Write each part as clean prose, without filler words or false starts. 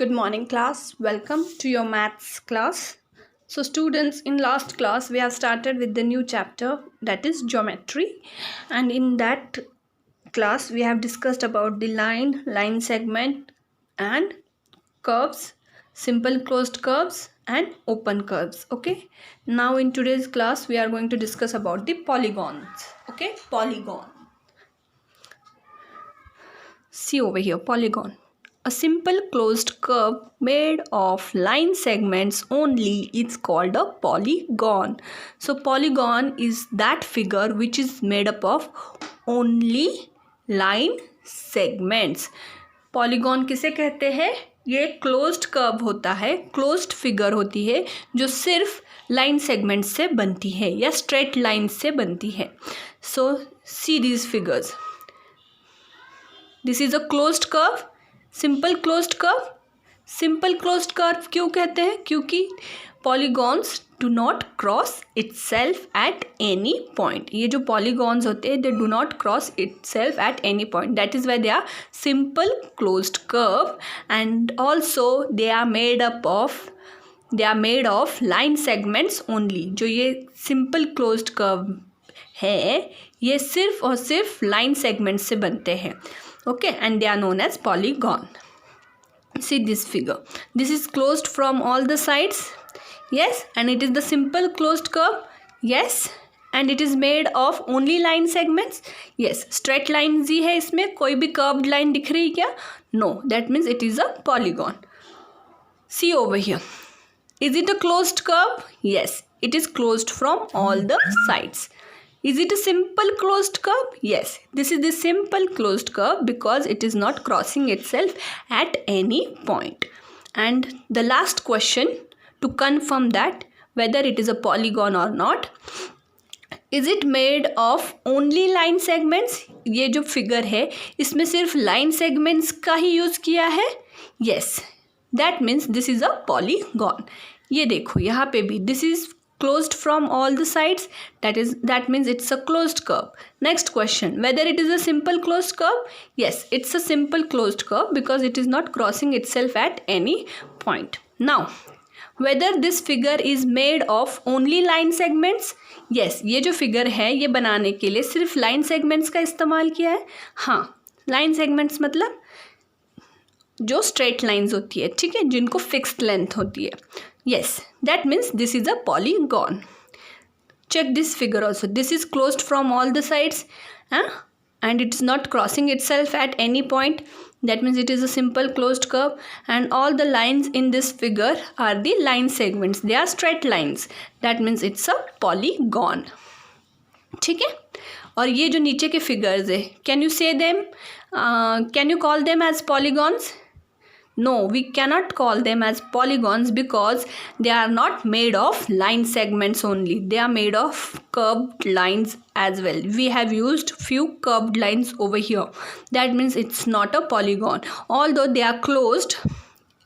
Good morning, class. Welcome to your maths class. So, students, in last class, we have started with the new chapter, that is geometry. And in that class, we have discussed about the line segment, and curves, simple closed curves, and open curves. Okay. Now, in today's class, we are going to discuss about the polygons. Okay. Polygon. See over here, polygon. A simple closed curve made of line segments only is called a polygon. So polygon is that figure which is made up of only line segments. Polygon किसे कहते हैं? ये closed curve होता है, closed figure होती है जो सिर्फ लाइन सेगमेंट से बनती है या स्ट्रेट लाइन से बनती है. So see these figures. This is a closed curve, simple closed curve. Simple closed curve क्यों कहते हैं? क्योंकि polygons do not cross itself at any point. ये जो पॉलीगॉन्स होते हैं they do not cross itself at any point. That is why they are simple closed curve and also they are made of line segments only. जो ये simple closed curve है ये सिर्फ और सिर्फ लाइन सेगमेंट से बनते हैं. Okay, and they are known as polygon. See this figure. This is closed from all the sides. Yes, and it is the simple closed curve. Yes, and it is made of only line segments. Yes, straight lines ही है इसमें. कोई भी curved line दिख रही क्या? No, that means it is a polygon. See over here. Is it a closed curve? Yes, it is closed from all the sides. Is it a simple closed curve? Yes, this is the simple closed curve because it is not crossing itself at any point. And the last question to confirm that whether it is a polygon or not, is it made of only line segments? ये जो figure है इसमें सिर्फ line segments का ही use किया है. Yes, that means this is a polygon. ये देखो यहाँ पे भी this is closed from all the sides. That means it's a closed curve. Next question, whether it is a simple closed curve? Yes, it's a simple closed curve because it is not crossing itself at any point. Now, whether this figure is made of only line segments? Yes, ये जो figure है ये बनाने के लिए सिर्फ line segments का इस्तेमाल किया है. हाँ, line segments मतलब जो straight lines होती है, ठीक है, जिनको fixed length होती है. Yes, that means this is a polygon. Check this figure also. This is closed from all the sides, and it is not crossing itself at any point. That means it is a simple closed curve, and all the lines in this figure are the line segments. They are straight lines. That means it's a polygon. ठीक है. और ये जो नीचे के figures है, can you say them? Can you call them as polygons? No, we cannot call them as polygons because they are not made of line segments only. They are made of curved lines as well. We have used few curved lines over here. That means it's not a polygon. Although they are closed,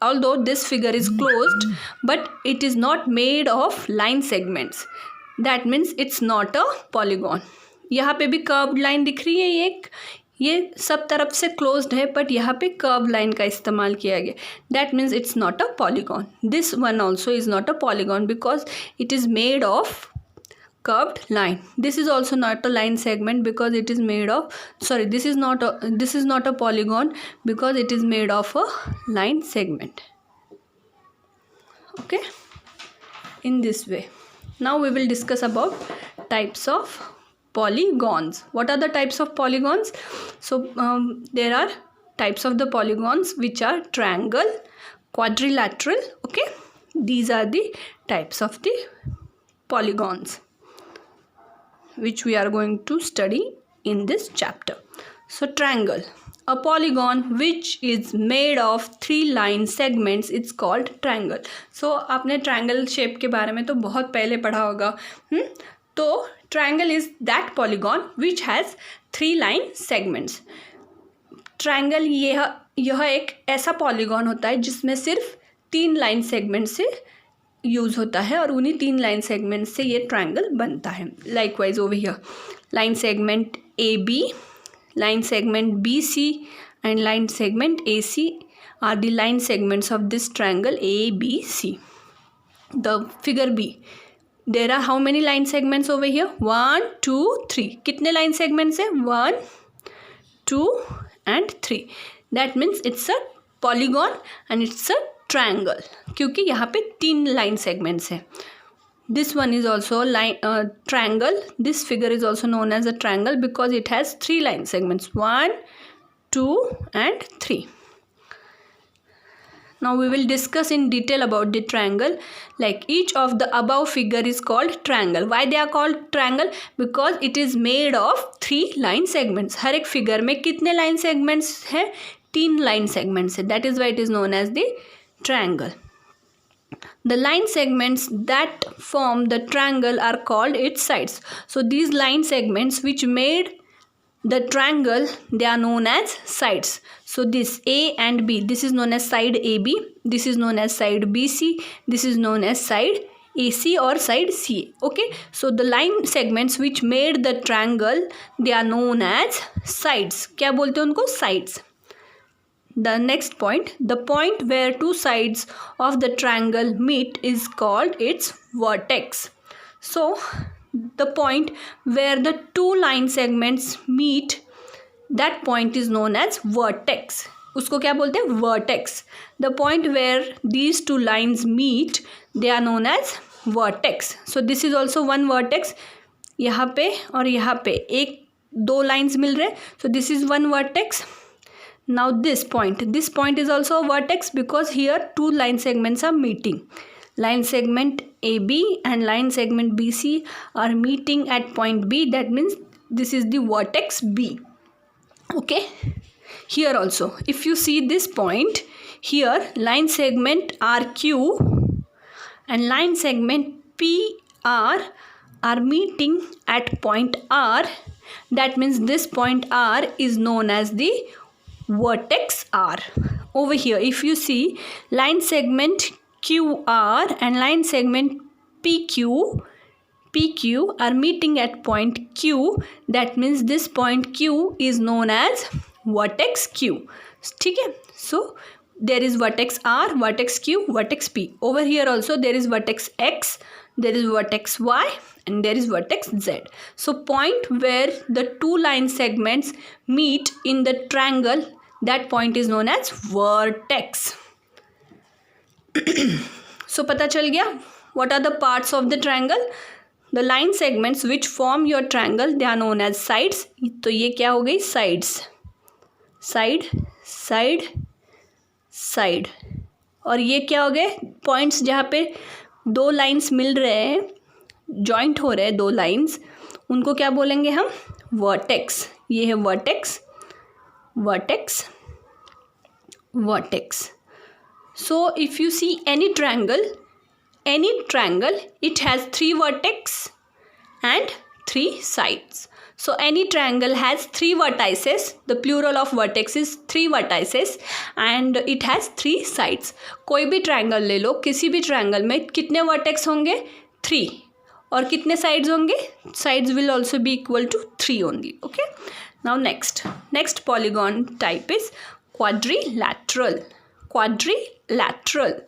although this figure is closed, but it is not made of line segments. That means it's not a polygon. यहाँ पे भी curved line दिख रही है एक. ये सब तरफ से क्लोज्ड है बट यहाँ पे कर्व लाइन का इस्तेमाल किया गया. That means it's not a polygon. This one also is not a polygon because it is made of curved line. This is also not a line segment because it is made of, sorry, this is not a polygon because it is made of a line segment. Okay, in this way. Now we will discuss about types of polygons. What are the types of polygons? So there are types of the polygons which are triangle, quadrilateral. Okay, these are the types of the polygons which we are going to study in this chapter. So triangle, a polygon which is made of 3 line segments, it's called triangle. So आपने triangle shape के बारे में तो बहुत पहले पढ़ा होगा. तो triangle is that polygon which has 3 line segments. Triangle यह एक ऐसा polygon होता है जिसमें सिर्फ 3 line segment से यूज़ होता है और उन्हीं 3 लाइन सेगमेंट से ये ट्रायंगल बनता है. Likewise over here line segment AB, line segment BC and line segment AC are the line segments of this triangle ABC. The figure B. There are how many line segments over here? 1, 2, 3. कितने line segments है? 1, 2 and 3. That means it's a polygon and it's a triangle. क्योंकि यहाँ पे 3 line segments है. This one is also a triangle. This figure is also known as a triangle because it has 3 line segments. 1, 2 and 3. Now we will discuss in detail about the triangle. Like each of the above figure is called triangle. Why they are called triangle? Because it is made of 3 line segments. हर एक figure में कितने line segments है? 3 line segments है. That is why it is known as the triangle. The line segments that form the triangle are called its sides. So these line segments which made the triangle, they are known as sides. So this A and B, this is known as side AB, this is known as side BC, this is known as side AC or side CA. Okay, so the line segments which made the triangle, they are known as sides. क्या बोलते हैं उनको? Sides. The next point, the point where two sides of the triangle meet is called its vertex. So the point where the two line segments meet, that point is known as vertex. उसको क्या बोलते हैं? Vertex. The point where these two lines meet, they are known as vertex. So this is also one vertex. यहाँ पे और यहाँ पे एक दो lines मिल रहे. So this is one vertex. Now this point is also a vertex because here two line segments are meeting. Line segment AB and line segment BC are meeting at point B. That means this is the vertex B. Okay. Here also, if you see this point, here line segment RQ and line segment PR are meeting at point R. That means this point R is known as the vertex R. Over here, if you see line segment QR and line segment PQ are meeting at point Q. That means this point Q is known as vertex Q. ठीक है? So there is vertex R, vertex Q, vertex P. Over here also there is vertex X, there is vertex Y and there is vertex Z. So point where the two line segments meet in the triangle, that point is known as vertex. So पता चल गया what are the parts of the triangle? The line segments which form your triangle, they are known as sides. तो ये क्या हो गई? Sides. Side, side, side. और ये क्या हो गए? Points जहाँ पे दो lines मिल रहे हैं, joint हो रहे हैं दो lines, उनको क्या बोलेंगे हम? Vertex. ये है vertex, vertex, vertex. So if you see any triangle, it has 3 vertex and 3 sides. So any triangle has 3 vertices. The plural of vertex is 3 vertices and it has 3 sides. कोई भी triangle ले लो, किसी भी triangle में कितने vertex होंगे? 3. और कितने sides होंगे? Sides will also be equal to 3 only. Okay. Now next polygon type is quadrilateral. Quadrilateral.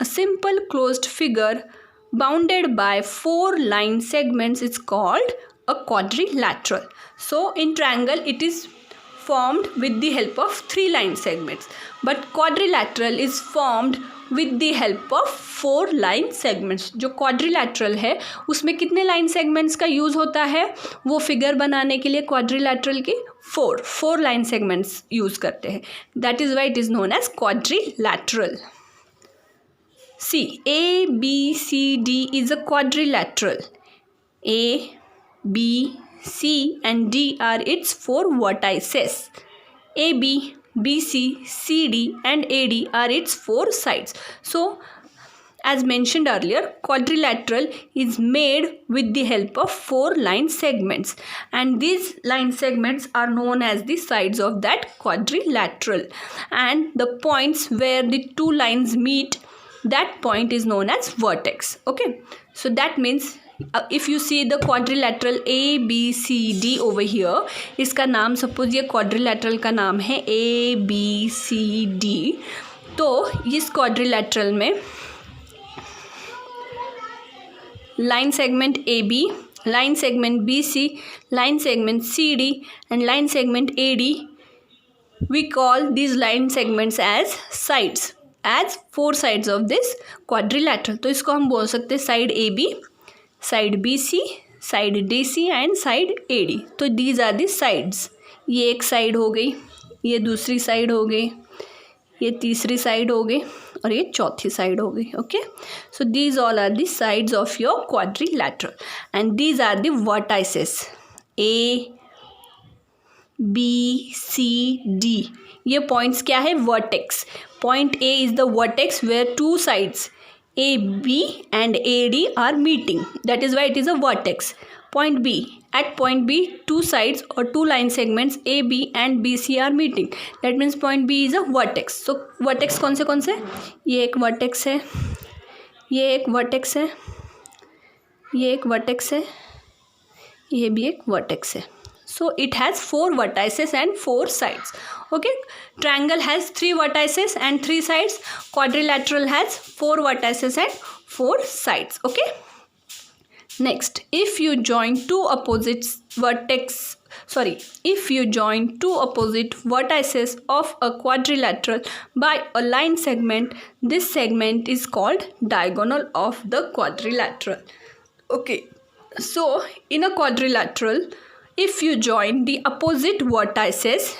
A simple closed figure bounded by 4 line segments is called a quadrilateral. So in triangle it is formed with the help of 3 line segments, but quadrilateral is formed with the help of 4 line segments. जो quadrilateral है उसमें कितने line segments का use होता है? वो figure बनाने के लिए quadrilateral के 4 line segments यूज़ करते हैं. That is why it is known as quadrilateral. See, A, B, C, D is a quadrilateral. A, B, C and D are its 4 vertices. A, B, B, C, C, D and AD are its 4 sides. So, as mentioned earlier, quadrilateral is made with the help of 4 line segments, and these line segments are known as the sides of that quadrilateral, and the points where the two lines meet, that point is known as vertex. Okay, so that means if you see the quadrilateral ABCD over here, इसका नाम suppose ये quadrilateral का नाम है ABCD, तो इस quadrilateral में line segment AB, line segment BC, line segment CD and line segment AD, we call these line segments as sides, as four sides of this quadrilateral. तो इसको हम बोल सकते हैं side AB, side BC, side DC and side AD. तो these are the sides. ये एक side हो गई, ये दूसरी साइड हो गई, ये तीसरी साइड हो गई और ये चौथी साइड हो गई. Okay, so these all are the sides of your quadrilateral and these are the vertices A B C D. ये पॉइंट्स क्या है? Vertex. Point A is the vertex where two sides AB and AD are meeting. That is why it is a vertex. Point B. At point B, two sides or two line segments AB and BC are meeting. That means point B is a vertex. So vertex कौन से? ये एक vertex है, ये एक vertex है, ये एक vertex है, ये भी एक vertex है. So it has four vertices and four sides. Okay, triangle has three vertices and three sides. Quadrilateral has four vertices and four sides. Okay. Next, if you join two opposite vertices of a quadrilateral by a line segment, this segment is called diagonal of the quadrilateral. Okay, so in a quadrilateral, if you join the opposite vertices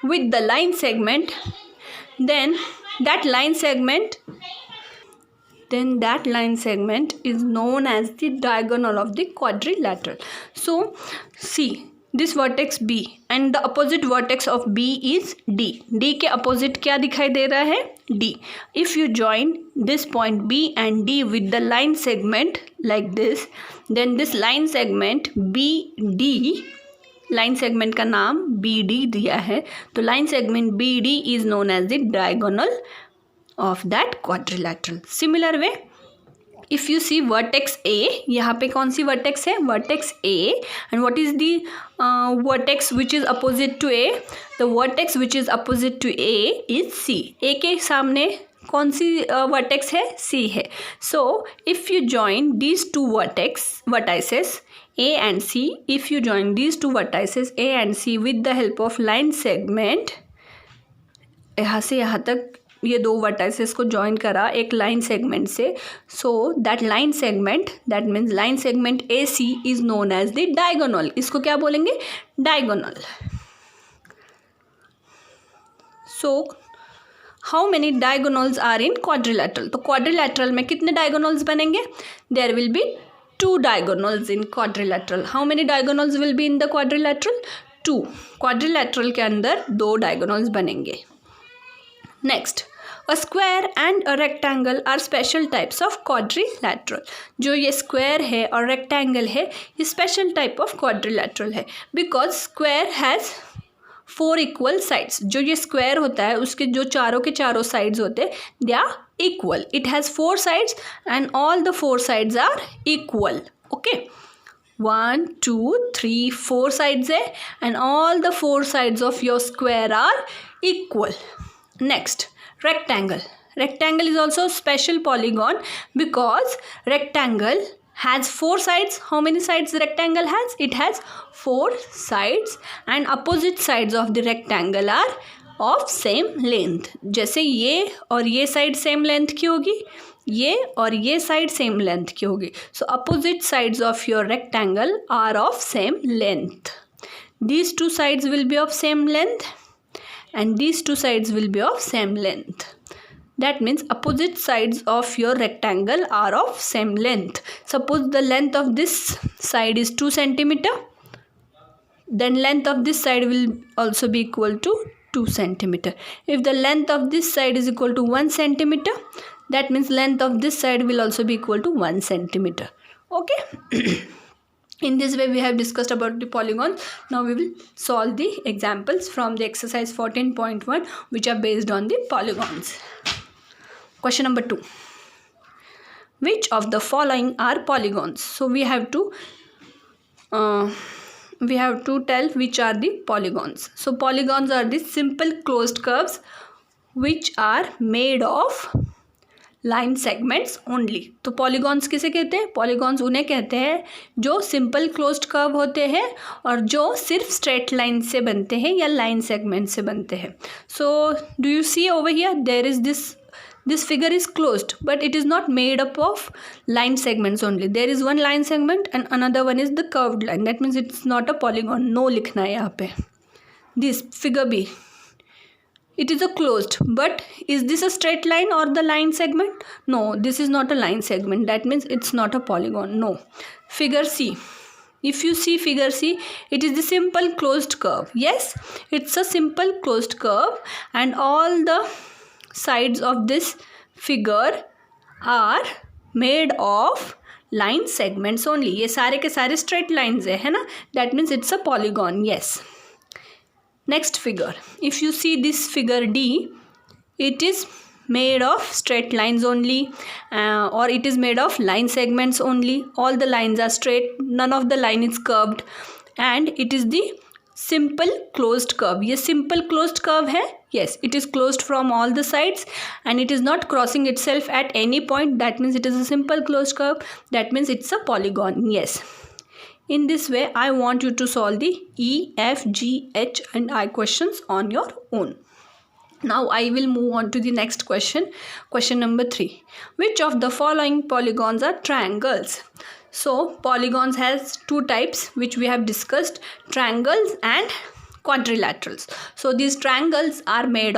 with the line segment, then that line segment is known as the diagonal of the quadrilateral. So see this vertex B and the opposite vertex of B is D. D के opposite क्या दिखाई दे रहा है? D. If you join this point B and D with the line segment like this, then this line segment BD, line segment का नाम BD दिया है, तो line segment BD is known as the diagonal of that quadrilateral. Similar way, if you see vertex A, यहाँ पे कौन सी vertex है? Vertex A. And what is the vertex which is opposite to A? The vertex which is opposite to A is C. A के सामने कौन सी vertex है? C है. So if you join these two vertices A and C, if you join these two vertices A and C with the help of line segment, यहाँ से यहाँ तक ये दो वर्टाइसेस को ज्वाइन करा एक लाइन सेगमेंट से, so that line segment, that means line segment AC is known as the diagonal. इसको क्या बोलेंगे? Diagonal. So how many diagonals are in quadrilateral? तो क्वाड्रिलैटरल में कितने डायगोनल्स बनेंगे? There will be two diagonals in quadrilateral. How many diagonals will be in the quadrilateral? Two. Quadrilateral के अंदर दो डायगोनल्स बनेंगे. Next, a square and a rectangle are special types of quadrilateral. जो ये square है और rectangle है ये स्पेशल टाइप ऑफ क्वाड्रिलैटरल है because square has four equal sides. जो ये स्क्वायर होता है उसके जो चारों के चारों साइड्स होते हैं they are equal. It has four sides and all the four sides are equal. Okay, 1 2 3 4 sides है and all the four sides of your square are equal. Next, rectangle. Rectangle is also a special polygon because rectangle has four sides. How many sides the rectangle has? It has four sides and opposite sides of the rectangle are of same length. जैसे ये और ये side same length की होगी, ये और ये side same length की होगी. So opposite sides of your rectangle are of same length. These two sides will be of same length and these two sides will be of same length. That means opposite sides of your rectangle are of same length. Suppose the length of this side is 2 centimeter, then length of this side will also be equal to 2 centimeter. If the length of this side is equal to 1 centimeter, that means length of this side will also be equal to 1 centimeter. Okay. In this way we have discussed about the polygons. Now we will solve the examples from the exercise 14.1 which are based on the polygons. Question number 2. which of the following are polygons? So we have to tell which are the polygons. So polygons are the simple closed curves which are made of line segments only. तो polygons किसे कहते हैं? Polygons उन्हें कहते हैं जो simple closed curve होते हैं और जो सिर्फ स्ट्रेट लाइन से बनते हैं या लाइन सेगमेंट से बनते हैं. So do you see over here there is this figure is closed but it is not made up of line segments only. There is one line segment and another one is the curved line. That means it's not a polygon. No लिखना है यहाँ पे. This figure B, it is a closed, but is this a straight line or the line segment? No, this is not a line segment. That means it's not a polygon. No. Figure C, if you see figure C, it is the simple closed curve. Yes, it's a simple closed curve and all the sides of this figure are made of line segments only. ये सारे के सारे straight lines है ना? That means it's a polygon. Yes. Next figure, if you see this figure D, it is made of straight lines only, or it is made of line segments only. All the lines are straight, none of the line is curved, and it is the simple closed curve. ये simple closed curve है. Yes, it is closed from all the sides and it is not crossing itself at any point. That means it is a simple closed curve. That means it's a polygon. Yes. In this way, I want you to solve the E, F, G, H and I questions on your own. Now I will move on to the next question. Question number 3. Which of the following polygons are triangles? So polygons has two types which we have discussed, triangles and quadrilaterals. So these triangles are made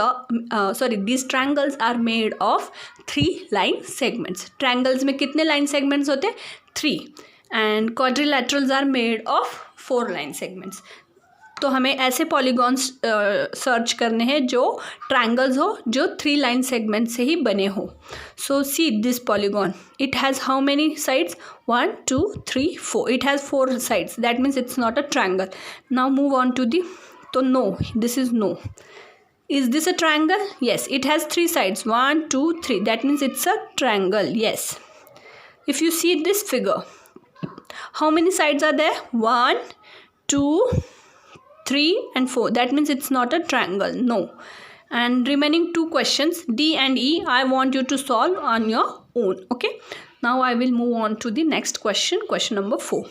of three line segments. Triangles में कितने line segments होते हैं? 3. And quadrilaterals are made of 4 line segments. तो हमें ऐसे polygons search करने हैं जो triangles हो, जो 3 line segments से ही बने हो. So see this polygon. It has how many sides? 1, 2, 3, 4. It has 4 sides. That means it's not a triangle. Now move on to the. So no, this is no. Is this a triangle? Yes, it has 3 sides. 1, 2, 3. That means it's a triangle. Yes. If you see this figure, how many sides are there? 1, 2, 3 and 4. That means it's not a triangle. No. And remaining 2 questions, D and E, I want you to solve on your own. Okay. Now I will move on to the next question. Question number 4.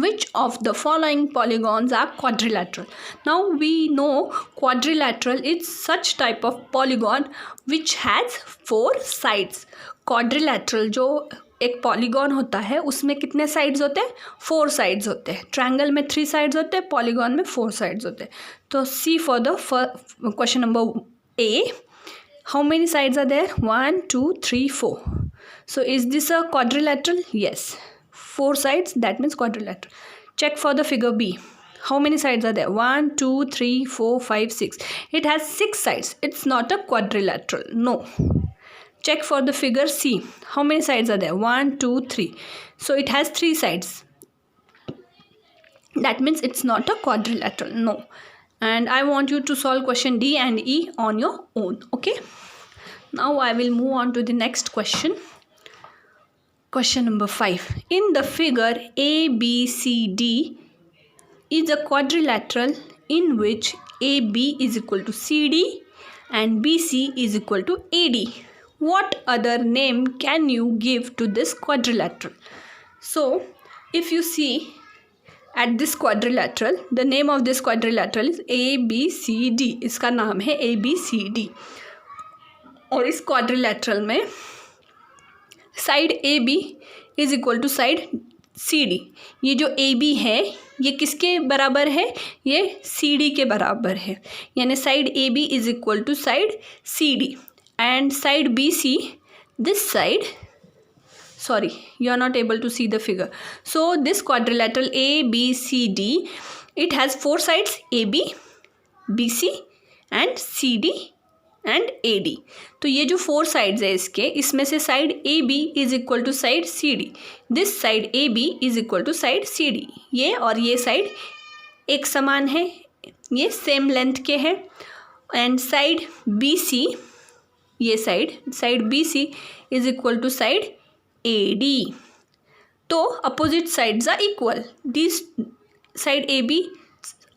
Which of the following polygons are quadrilateral? Now we know quadrilateral is such type of polygon which has 4 sides. Quadrilateral जो एक polygon होता है उसमें कितने sides होते हैं? 4 sides होते हैं. ट्रायंगल में 3 साइड्स होते हैं, पॉलीगॉन में 4 साइड्स होते हैं. तो see for the question number A, how many sides are there? 1, 2, 3, 4. So is this a quadrilateral? Yes. 4 sides, that means quadrilateral. Check for the figure B. How many sides are there? 1, 2, 3, 4, 5, 6. It has 6 sides. It's not a quadrilateral. No. Check for the figure C. How many sides are there? 1, 2, 3. So it has 3 sides. That means it's not a quadrilateral. No. And I want you to solve question D and E on your own. Okay. Now I will move on to the next question. Question number 5. In the figure ABCD is a quadrilateral in which AB is equal to CD and BC is equal to AD. What other name can you give to this quadrilateral? So, if you see at this quadrilateral, the name of this quadrilateral is ABCD. इसका नाम है ABCD. और इस quadrilateral में side A B is equal to side C D. ये जो A B है ये किसके बराबर है? ये सी डी के बराबर है. यानी side A B is equal to side C D and side B C, this side, sorry, you are not able to see the figure. So this quadrilateral ABCD, it has 4 sides, AB, BC and CD and AD. तो ये जो 4 sides है इसके, इसमें से side AB is equal to side CD. This side AB is equal to side CD. ये और ये साइड एक समान है, ये सेम लेंथ के हैं. एंड साइड BC, ये side BC is equal to side AD. तो opposite sides are equal. This side AB,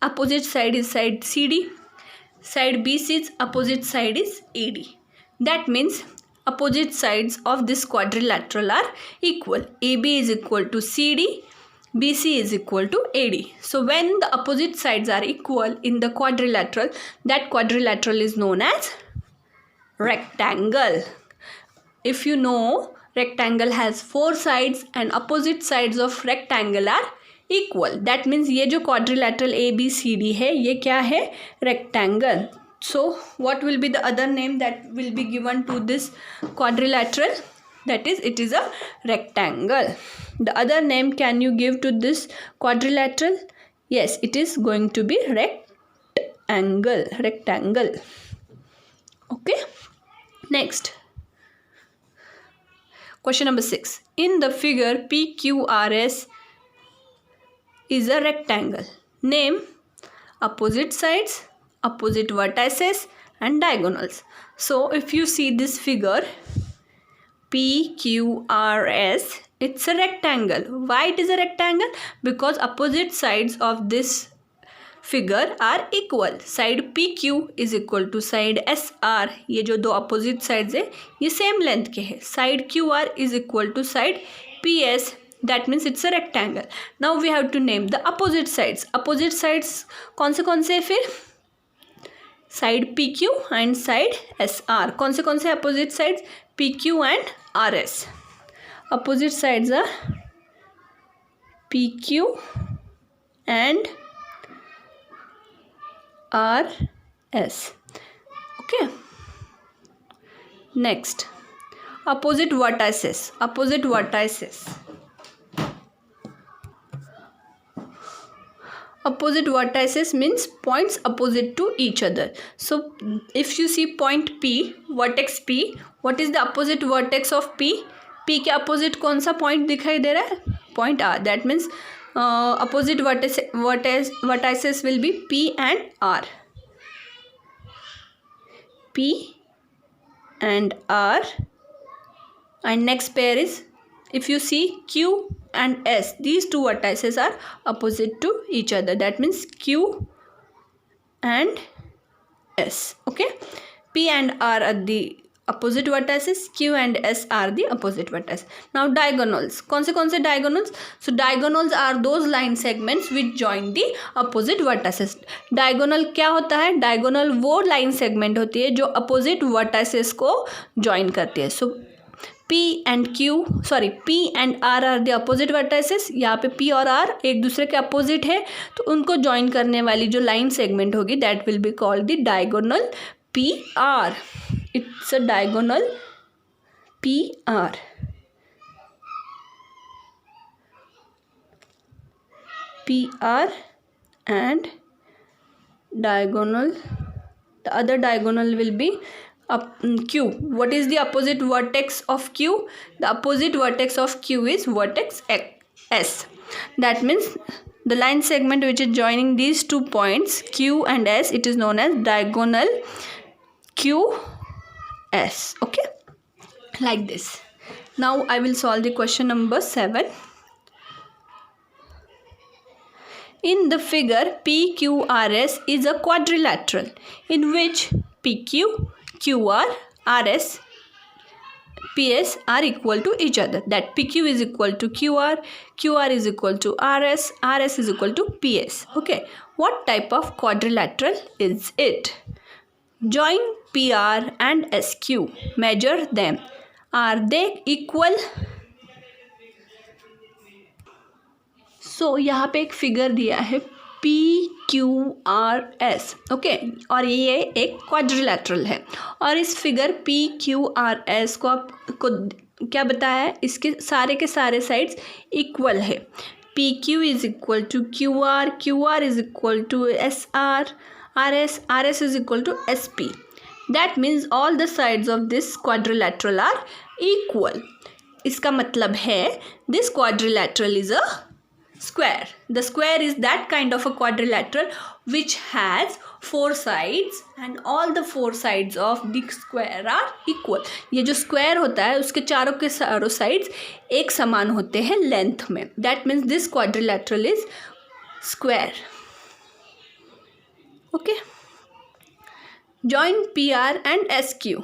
opposite side is side CD. Side BC's opposite side is AD. That means opposite sides of this quadrilateral are equal. AB is equal to CD. BC is equal to AD. So when the opposite sides are equal in the quadrilateral, that quadrilateral is known as rectangle. If you know, rectangle has 4 sides and opposite sides of rectangle are equal. That means ये जो quadrilateral ABCD है ये क्या है? Rectangle. So what will be the other name that will be given to this quadrilateral? That is, it is a rectangle. The other name can you give to this quadrilateral? Yes, it is going to be rectangle. Rectangle. Okay. Next. Question number 6. In the figure, PQRS is a rectangle. Name opposite sides, opposite vertices and diagonals. So if you see this figure, PQRS, it's a rectangle. Why it is a rectangle? Because opposite sides of this figure are equal. Side PQ is equal to side SR. ये जो दो opposite sides है ये same length के है. Side QR is equal to side PS. That means it's a rectangle. Now we have to name the opposite sides. Opposite sides कौन से है फिर? Side PQ and side SR. कौन से opposite sides? PQ and RS. Opposite sides are PQ and RS. Okay. Next, opposite vertices. Opposite vertices. Opposite vertices means points opposite to each other. So if you see point P, vertex P, what is the opposite vertex of P? P के opposite कौन सा point दिखाई दे रहा है? Point R. That means opposite vertices will be P and R. P and R. And next pair is, if you see Q and S, these two vertices are opposite to each other. That means Q and S. Okay. P and R are the opposite vertices. Q and S are the opposite vertices. Now diagonals. कौन से diagonals? So diagonals are those line segments which join the opposite vertices. Diagonal क्या होता है? Diagonal वो line segment होती है जो opposite vertices को join करती है. So P and R are the opposite vertices. यहाँ पे P और R एक दूसरे के opposite है तो उनको join करने वाली जो line segment होगी that will be called the diagonal PR. It's a diagonal PR. PR and diagonal. The other diagonal will be Q. What is the opposite vertex of Q? The opposite vertex of Q is vertex S. That means the line segment which is joining these 2 points Q and S, it is known as diagonal QS. Okay, like this. Now I will solve the question number 7. In the figure, PQRS is a quadrilateral in which PQ, QR, RS, PS are equal to each other. That PQ is equal to QR, QR is equal to RS, RS is equal to PS. Okay, what type of quadrilateral is it? Join PR and SQ. Measure them. Are they equal? So यहाँ पे एक figure दिया है PQRS. Okay, और ये एक quadrilateral है और इस फिगर PQRS को आपको क्या बताया है? इसके सारे के सारे साइड्स इक्वल है. PQ is equal to QR, QR is equal to SR, RS, RS is equal to SP. That means all the sides of this quadrilateral are equal. इसका मतलब है this quadrilateral is a square. The square is that kind of a quadrilateral which has 4 sides and all the 4 sides of the square are equal. ये जो square होता है उसके चारों के चारों साइड्स एक समान होते हैं लेंथ में. That means this quadrilateral is square. Okay. Join PR and SQ.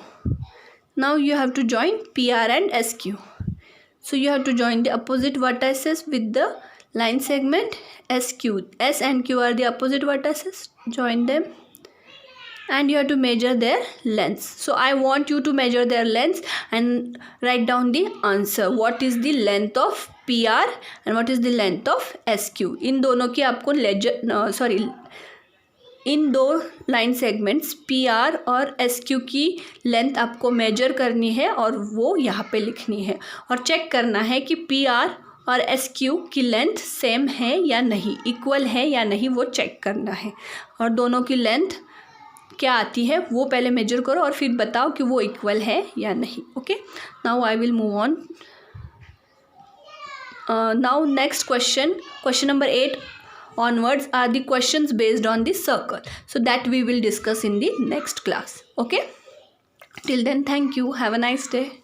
Now you have to join PR and SQ. So you have to join the opposite vertices with the line segment SQ. S and Q are the opposite vertices. Join them and you have to measure their lengths. So I want you to measure their lengths and write down the answer. What is the length of PR and what is the length of SQ? इन दोनों की आपको इन दो line segments PR और SQ की length आपको major करनी है और वो यहाँ पे लिखनी है और चेक करना है कि PR और SQ की लेंथ सेम है या नहीं, इक्वल है या नहीं, वो चेक करना है. और दोनों की लेंथ क्या आती है वो पहले मेजर करो और फिर बताओ कि वो इक्वल है या नहीं. Okay, now I will move on. Now next question number 8 onwards are the questions based on the circle. So that we will discuss in the next class. Okay, till then, thank you. Have a nice day.